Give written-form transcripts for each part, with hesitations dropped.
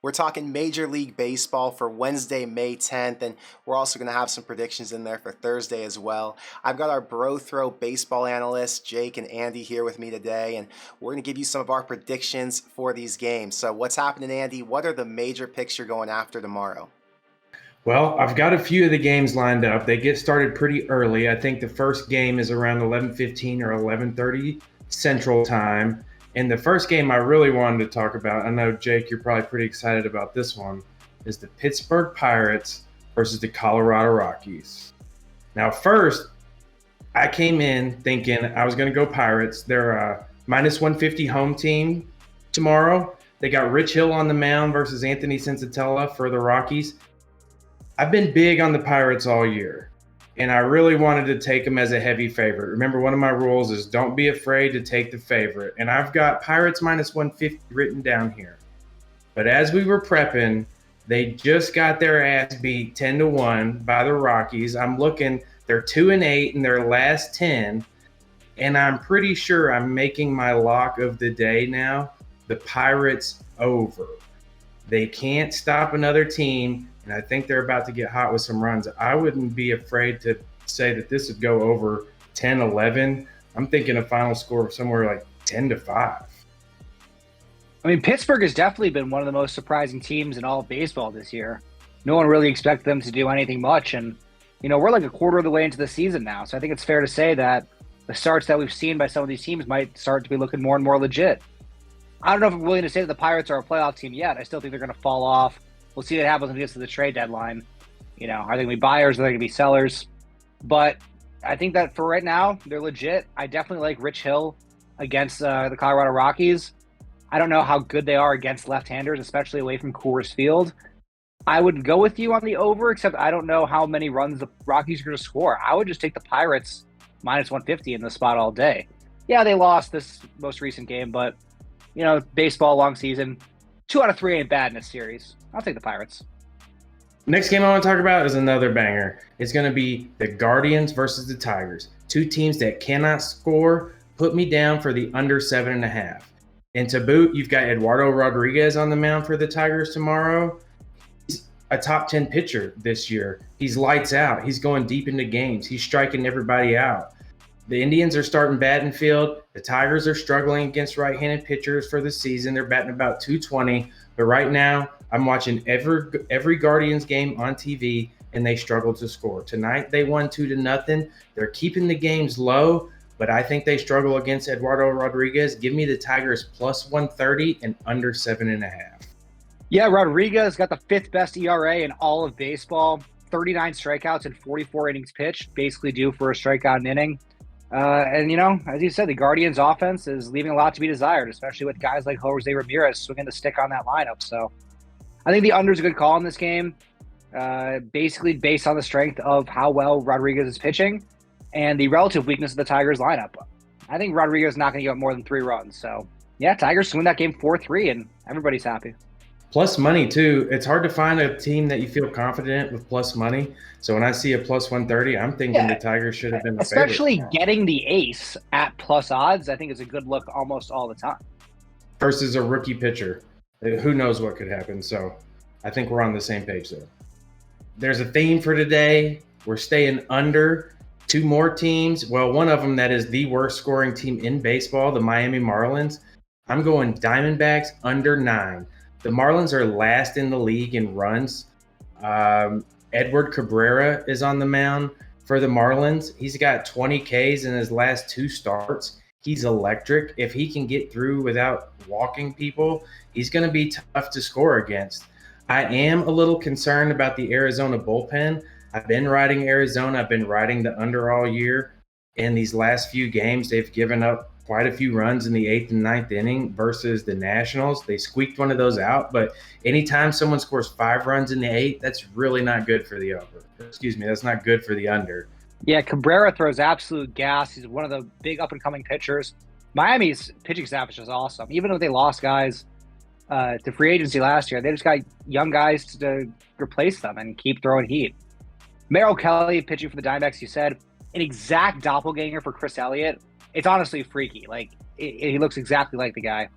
We're talking Major League Baseball for Wednesday, May 10th, and we're also going to have some predictions in there for Thursday as well. I've got our BroThrow baseball analysts, Jake and Andy, here with me today, and we're going to give you some of our predictions for these games. So what's happening, Andy? What are the major picks you're going after tomorrow? Well, I've got a few of the games lined up. They get started pretty early. I think the first game is around 11:15 or 11:30 Central Time. And the first game I really wanted to talk about, I know, Jake, you're probably pretty excited about this one, is the Pittsburgh Pirates versus the Colorado Rockies. Now, first, I came in thinking I was going to go Pirates. They're a minus 150 home team tomorrow. They got Rich Hill on the mound versus Anthony Sensatella for the Rockies. I've been big on the Pirates all year, and I really wanted to take them as a heavy favorite. Remember, one of my rules is don't be afraid to take the favorite, and I've got Pirates minus 150 written down here. But as we were prepping, they just got their ass beat 10-1 by the Rockies. I'm looking, they're 2-8 in their last 10, and I'm pretty sure I'm making my lock of the day now, the Pirates over. They can't stop another team, and I think they're about to get hot with some runs. I wouldn't be afraid to say that this would go over 10-11. I'm thinking a final score of somewhere like 10-5. I mean, Pittsburgh has definitely been one of the most surprising teams in all of baseball this year. No one really expected them to do anything much, and we're like a quarter of the way into the season now, so I think it's fair to say that the starts that we've seen by some of these teams might start to be looking more and more legit. I don't know if I'm willing to say that the Pirates are a playoff team yet. I still think they're going to fall off. We'll see what happens when it gets to the trade deadline. Are they going to be buyers? Are they going to be sellers? But I think that for right now, they're legit. I definitely like Rich Hill against the Colorado Rockies. I don't know how good they are against left-handers, especially away from Coors Field. I would go with you on the over, except I don't know how many runs the Rockies are going to score. I would just take the Pirates minus 150 in the spot all day. Yeah, they lost this most recent game, but baseball, long season. 2 out of 3 ain't bad in this series. I'll take the Pirates. Next game I want to talk about is another banger. It's going to be the Guardians versus the Tigers. Two teams that cannot score. Put me down for the under 7.5. And to boot, you've got Eduardo Rodriguez on the mound for the Tigers tomorrow. He's a top 10 pitcher this year. He's lights out. He's going deep into games. He's striking everybody out. The Indians are starting batting field. The Tigers are struggling against right-handed pitchers for the season. They're batting about 220. But right now, I'm watching every Guardians game on TV, and they struggle to score. Tonight, they won 2-0. They're keeping the games low, but I think they struggle against Eduardo Rodriguez. Give me the Tigers plus 130 and under 7.5. Yeah, Rodriguez got the 5th best ERA in all of baseball. 39 strikeouts and 44 innings pitched, basically due for a strikeout an inning. And as you said, the Guardians' offense is leaving a lot to be desired, especially with guys like Jose Ramirez swinging the stick on that lineup. So I think the under is a good call in this game, basically based on the strength of how well Rodriguez is pitching and the relative weakness of the Tigers' lineup. I think Rodriguez is not going to give up more than 3 runs. So, yeah, Tigers win that game 4-3, and everybody's happy. Plus money, too. It's hard to find a team that you feel confident with plus money. So when I see a plus 130, I'm thinking the Tigers should have been the favorite. Especially getting the ace at plus odds, I think is a good look almost all the time. Versus a rookie pitcher. Who knows what could happen. So I think we're on the same page there. There's a theme for today. We're staying under 2 more teams. Well, one of them that is the worst scoring team in baseball, the Miami Marlins. I'm going Diamondbacks under 9. The Marlins are last in the league in runs. Edward Cabrera is on the mound for the Marlins. He's got 20 Ks in his last 2 starts. He's electric. If he can get through without walking people, he's going to be tough to score against. I am a little concerned about the Arizona bullpen. I've been riding Arizona. I've been riding the under all year. In these last few games, they've given up quite a few runs in the 8th and 9th inning versus the Nationals. They squeaked one of those out, but anytime someone scores 5 runs in the 8th, that's really not good for the over. That's not good for the under. Yeah, Cabrera throws absolute gas. He's one of the big up-and-coming pitchers. Miami's pitching staff is just awesome. Even though they lost guys to free agency last year, they just got young guys to replace them and keep throwing heat. Merrill Kelly pitching for the Diamondbacks, you said, an exact doppelganger for Chris Elliott. It's honestly freaky. He looks exactly like the guy.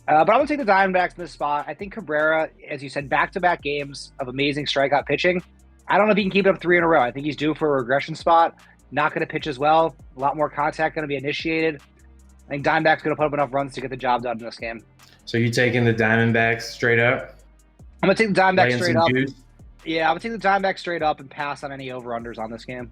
But I'm going to take the Diamondbacks in this spot. I think Cabrera, as you said, back-to-back games of amazing strikeout pitching. I don't know if he can keep it up 3 in a row. I think he's due for a regression spot. Not going to pitch as well. A lot more contact going to be initiated. I think Diamondbacks going to put up enough runs to get the job done in this game. So you taking the Diamondbacks straight up? I'm going to take the Diamondbacks Laying straight some up. juice? Yeah, I'm going to take the Diamondbacks straight up and pass on any over-unders on this game.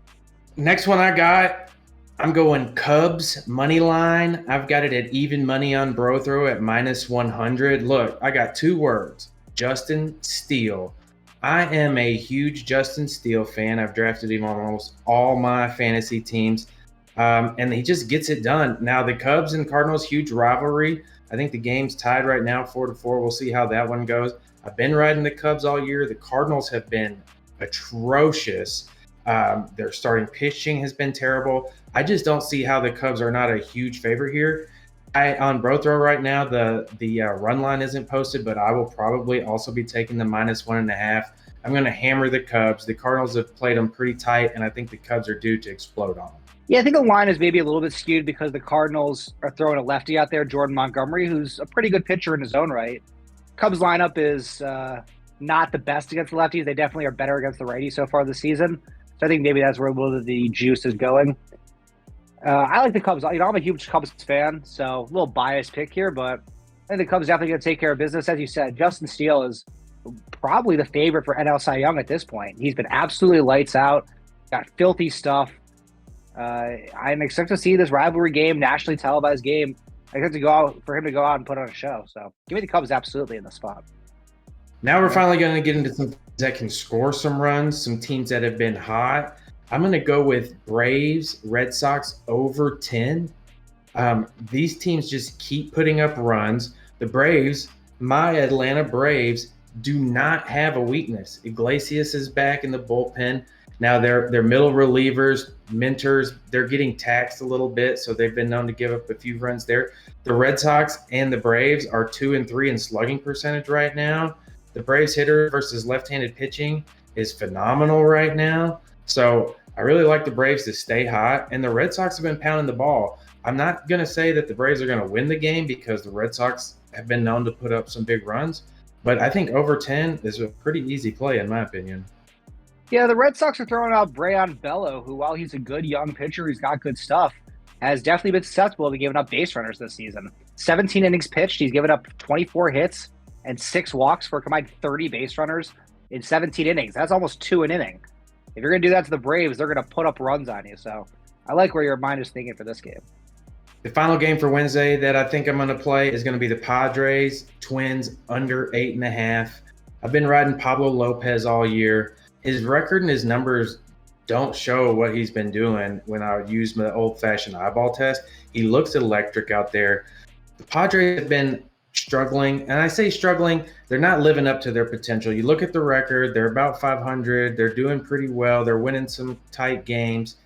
Next one I got, I'm going Cubs money line. I've got it at even money on BroThrow at -100. Look, I got 2 words: Justin Steele. I am a huge Justin Steele fan. I've drafted him on almost all my fantasy teams, and he just gets it done. Now the Cubs and Cardinals, huge rivalry. I think the game's tied right now, 4-4. We'll see how that one goes. I've been riding the Cubs all year. The Cardinals have been atrocious. Their starting pitching has been terrible. I just don't see how the Cubs are not a huge favorite here. On BroThrow right now, the run line isn't posted, but I will probably also be taking the -1.5. I'm going to hammer the Cubs. The Cardinals have played them pretty tight, and I think the Cubs are due to explode on them. Yeah, I think the line is maybe a little bit skewed because the Cardinals are throwing a lefty out there, Jordan Montgomery, who's a pretty good pitcher in his own right. Cubs lineup is not the best against the lefties. They definitely are better against the righties so far this season. So I think maybe that's where a little of the juice is going. I like the Cubs. I'm a huge Cubs fan, so a little biased pick here, but I think the Cubs definitely going to take care of business. As you said, Justin Steele is probably the favorite for NL Cy Young at this point. He's been absolutely lights out, got filthy stuff. I'm excited to see this rivalry game, nationally televised game. I expect for him to go out and put on a show. So give me the Cubs absolutely in the spot. Now we're finally going to get into some teams that can score some runs, some teams that have been hot. I'm going to go with Braves, Red Sox over 10. These teams just keep putting up runs. The Braves, my Atlanta Braves, do not have a weakness. Iglesias is back in the bullpen. Now their middle relievers, Mentors, they're getting taxed a little bit, so they've been known to give up a few runs there. The Red Sox and the Braves are 2 and 3 in slugging percentage right now. The Braves hitter versus left-handed pitching is phenomenal right now. So I really like the Braves to stay hot, and the Red Sox have been pounding the ball. I'm not going to say that the Braves are going to win the game because the Red Sox have been known to put up some big runs, but I think over 10 is a pretty easy play in my opinion. Yeah, the Red Sox are throwing out Brayan Bello, who, while he's a good young pitcher, he's got good stuff, has definitely been susceptible to giving up base runners this season. 17 innings pitched, he's given up 24 hits and 6 walks for a combined 30 base runners in 17 innings. That's almost 2 an inning. If you're going to do that to the Braves, they're going to put up runs on you. So I like where your mind is thinking for this game. The final game for Wednesday that I think I'm going to play is going to be the Padres Twins under 8.5. I've been riding Pablo Lopez all year. His record and his numbers don't show what he's been doing when I would use my old-fashioned eyeball test. He looks electric out there. The Padres have been struggling, and I say struggling, they're not living up to their potential. You look at the record, they're about 500. They're doing pretty well. They're winning some tight games.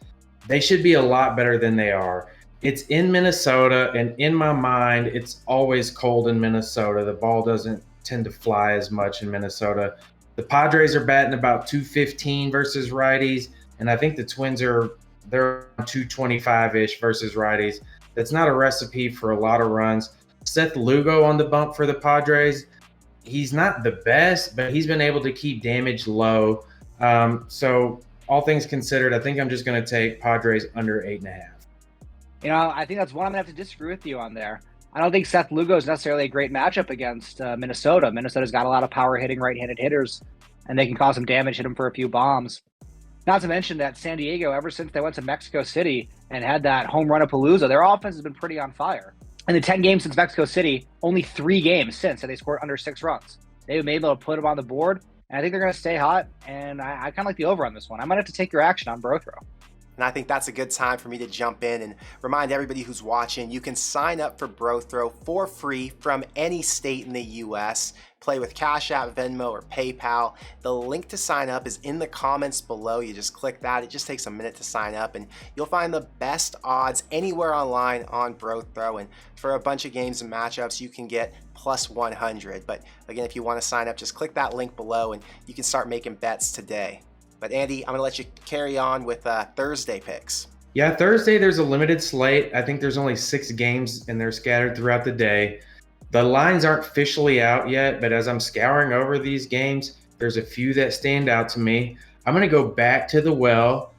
They should be a lot better than they are. It's in Minnesota, and in my mind, it's always cold in Minnesota. The ball doesn't tend to fly as much in Minnesota. The Padres are batting about 215 versus righties, and I think the Twins they're 225-ish versus righties. That's not a recipe for a lot of runs. Seth Lugo on the bump for the Padres. He's not the best, but he's been able to keep damage low. So all things considered, I think I'm just going to take Padres under 8.5. I think that's one I'm going to have to disagree with you on there. I don't think Seth Lugo is necessarily a great matchup against Minnesota. Minnesota's got a lot of power hitting right-handed hitters, and they can cause some damage, hit them for a few bombs. Not to mention that San Diego, ever since they went to Mexico City and had that home run of Palooza, their offense has been pretty on fire. In the 10 games since Mexico City, only 3 games since, and they scored under 6 runs. They've been able to put them on the board, and I think they're going to stay hot, and I kind of like the over on this one. I might have to take your action on BroThrow. And I think that's a good time for me to jump in and remind everybody who's watching, you can sign up for BroThrow for free from any state in the US. Play with Cash App, Venmo, or PayPal. The link to sign up is in the comments below. You just click that. It just takes a minute to sign up, and you'll find the best odds anywhere online on BroThrow. And for a bunch of games and matchups, you can get plus 100. But again, if you want to sign up, just click that link below, and you can start making bets today. But Andy, I'm going to let you carry on with Thursday picks. Yeah, Thursday there's a limited slate. I think there's only 6 games, and they're scattered throughout the day. The lines aren't officially out yet, but as I'm scouring over these games, there's a few that stand out to me. I'm going to go back to the well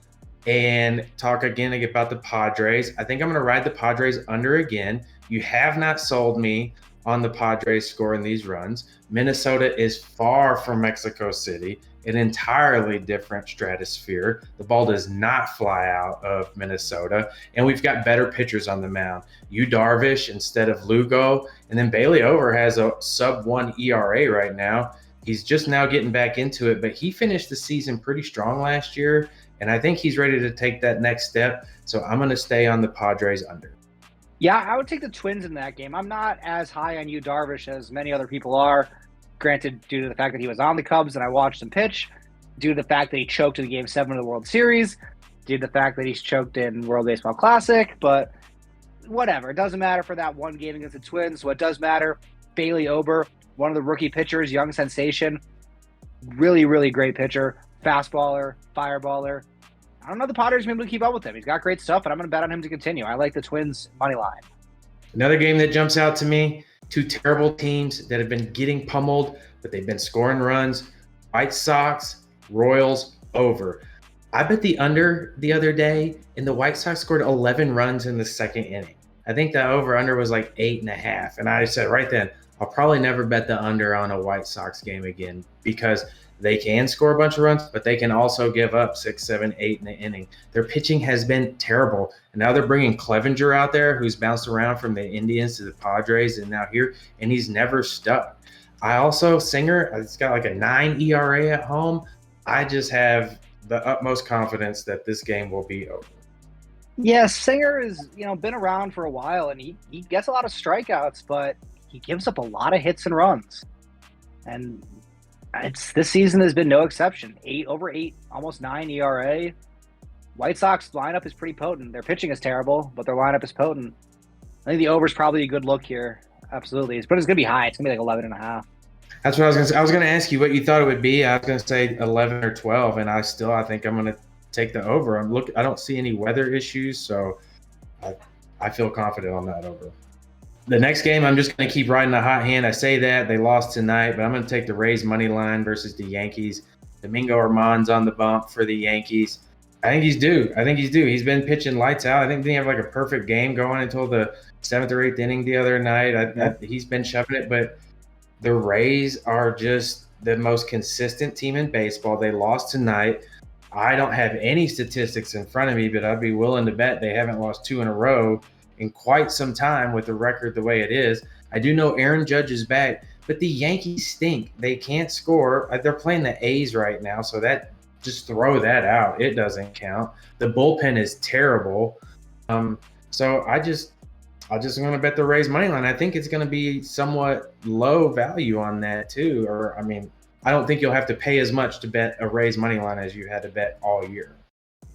and talk again about the Padres. I think I'm going to ride the Padres under again. You have not sold me on the Padres scoring these runs. Minnesota is far from Mexico City, an entirely different stratosphere. The ball does not fly out of Minnesota, and we've got better pitchers on the mound. Yu Darvish instead of Lugo, and then Bailey Over has a sub-1 ERA right now. He's just now getting back into it, but he finished the season pretty strong last year, and I think he's ready to take that next step. So I'm going to stay on the Padres under. Yeah, I would take the Twins in that game. I'm not as high on Yu Darvish as many other people are. Granted, due to the fact that he was on the Cubs and I watched him pitch, due to the fact that he choked in Game 7 of the World Series, due to the fact that he's choked in World Baseball Classic, but whatever. It doesn't matter for that one game against the Twins. What does matter, Bailey Ober, one of the rookie pitchers, young sensation, really, really great pitcher, fastballer, fireballer. I don't know the Padres may be able to keep up with him. He's got great stuff, and I'm going to bet on him to continue. I like the Twins money line. Another game that jumps out to me, two terrible teams that have been getting pummeled, but they've been scoring runs. White Sox, Royals, over. I bet the under the other day, and the White Sox scored 11 runs in the second inning. I think the over-under was like 8.5. And I said right then, I'll probably never bet the under on a White Sox game again because they can score a bunch of runs, but they can also give up 6, 7, 8 in the inning. Their pitching has been terrible. And now they're bringing Clevenger out there, who's bounced around from the Indians to the Padres and now here, and he's never stuck. I also, Singer, it's got like a 9 ERA at home. I just have the utmost confidence that this game will be over. Yeah, Singer has been around for a while, and he gets a lot of strikeouts, but he gives up a lot of hits and runs. And this season has been no exception. 8/8, almost 9 ERA. White Sox lineup is pretty potent. Their pitching is terrible, but their lineup is potent. I think the over is probably a good look here. Absolutely. But it's going to be high. It's going to be like 11.5. That's what I was going to say. I was going to ask you what you thought it would be. I was going to say 11 or 12, and I think I'm going to take the over. I don't see any weather issues, so I feel confident on that over. The next game, I'm just going to keep riding the hot hand. I say that. They lost tonight, but I'm going to take the Rays money line versus the Yankees. Domingo Germán's on the bump for the Yankees. I think he's due. He's been pitching lights out. I think they have like a perfect game going until the 7th or 8th inning the other night. He's been shoving it, but the Rays are just the most consistent team in baseball. They lost tonight. I don't have any statistics in front of me, but I'd be willing to bet they haven't lost 2 in a row in quite some time with the record the way it is. I do know Aaron Judge is back, but the Yankees stink. They can't score. They're playing the A's right now, so that just throw that out. It doesn't count. The bullpen is terrible. So I just want to bet the Rays money line. I think it's going to be somewhat low value on that too. I don't think you'll have to pay as much to bet a Rays money line as you had to bet all year.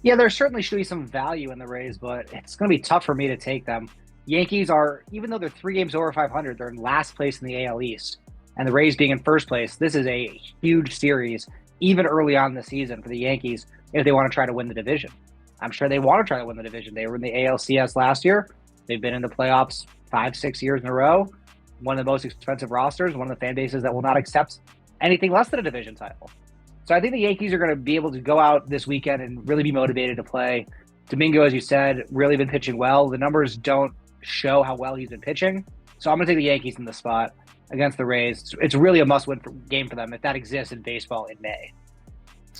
Yeah, there certainly should be some value in the Rays, but it's going to be tough for me to take them. Yankees are, even though they're 3 games over 500, they're in last place in the AL East. And the Rays being in first place, this is a huge series, even early on in the season for the Yankees, if they want to try to win the division. I'm sure they want to try to win the division. They were in the ALCS last year. They've been in the playoffs 5-6 years in a row. One of the most expensive rosters, one of the fan bases that will not accept anything less than a division title. So I think the Yankees are going to be able to go out this weekend and really be motivated to play. Domingo, as you said, really been pitching well. The numbers don't show how well he's been pitching. So I'm going to take the Yankees in the spot against the Rays. It's really a must-win game for them if that exists in baseball in May.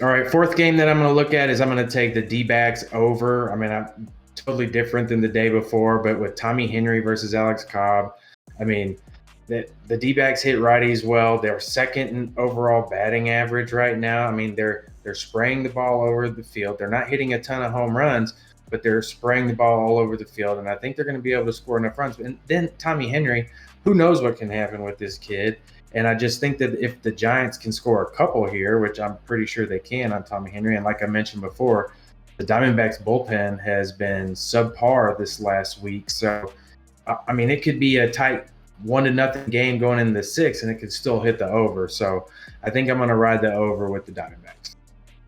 All right, 4th game that I'm going to look at is I'm going to take the D-backs over. I'm totally different than the day before, but with Tommy Henry versus Alex Cobb, the D-backs hit righties well. They're 2nd in overall batting average right now. They're spraying the ball over the field. They're not hitting a ton of home runs, but they're spraying the ball all over the field, and I think they're going to be able to score enough runs. And then Tommy Henry, who knows what can happen with this kid? And I just think that if the Giants can score a couple here, which I'm pretty sure they can on Tommy Henry, and like I mentioned before, the Diamondbacks bullpen has been subpar this last week. So, it could be a tight 1-0 game going into the 6th, and it could still hit the over. So I think I'm going to ride the over with the Diamondbacks.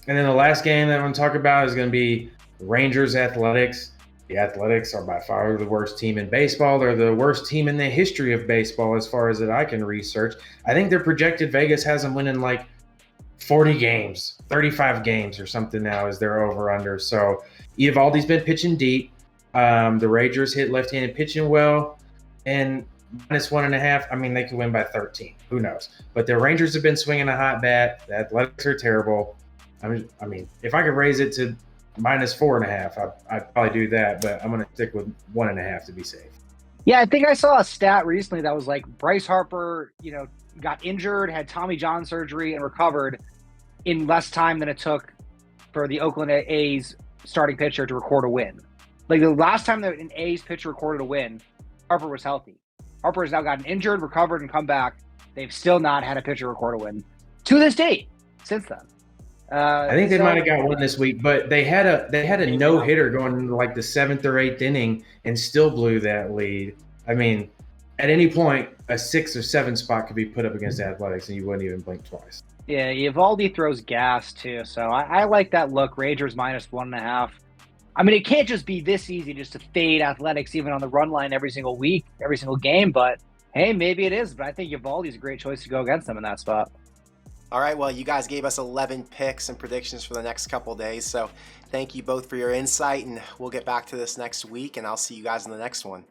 And then the last game that I'm going to talk about is going to be Rangers Athletics. The Athletics are by far the worst team in baseball. They're the worst team in the history of baseball as far as that I can research. I think they're projected, Vegas has them winning like 40 games, 35 games or something now is their over-under. So Eovaldi's been pitching deep. The Rangers hit left-handed pitching well. And -1.5, I mean, they could win by 13. Who knows? But the Rangers have been swinging a hot bat. The Athletics are terrible. I mean, if I could raise it to -4.5, I'd probably do that. But I'm going to stick with 1.5 to be safe. Yeah, I think I saw a stat recently that was like Bryce Harper, got injured, had Tommy John surgery, and recovered in less time than it took for the Oakland A's starting pitcher to record a win. Like the last time that an A's pitcher recorded a win, Harper was healthy. Harper has now gotten injured, recovered, and come back. They've still not had a pitcher record a win to this date since then. I think they might have got one this week, but they had a no hitter going into like the 7th or 8th inning and still blew that lead. I mean, at any point, a 6 or 7 spot could be put up against the Athletics, and you wouldn't even blink twice. Yeah, Eovaldi throws gas too, so I like that look. Rangers -1.5. I mean, it can't just be this easy just to fade Athletics even on the run line every single week, every single game. But hey, maybe it is. But I think Eovaldi's a great choice to go against them in that spot. All right, well, you guys gave us 11 picks and predictions for the next couple days, so thank you both for your insight, and we'll get back to this next week, and I'll see you guys in the next one.